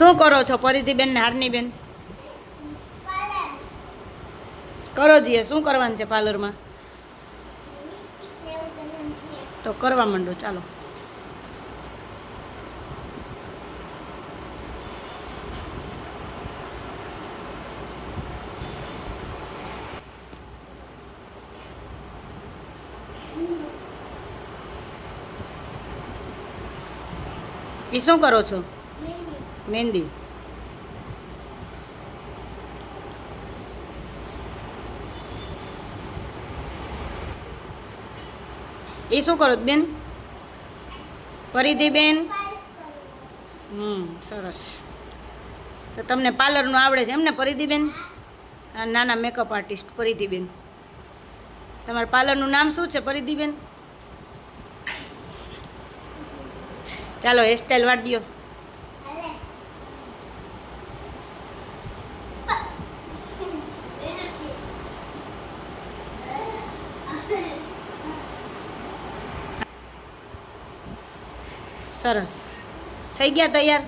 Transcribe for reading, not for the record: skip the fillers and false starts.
શું કરો છો પરિધિબેન ને હારનીબેન? કરો જીએ. શું કરવાનું છે પાર્લરમાં? તો કરવા માંડો, ચાલો. એ શું કરો છો? મહેંદી. એ શું કરો બેન? પરિધિબેન. સરસ. તો તમને પાર્લરનું આવડે છે એમને પરિધિબેન? નાના મેકઅપ આર્ટિસ્ટ પરિધિબેન. તમારા પાર્લરનું નામ શું છે પરિધિબેન? ચાલો હેરસ્ટાઈલ વાળી દો. સરસ. થઈ ગયા તૈયાર?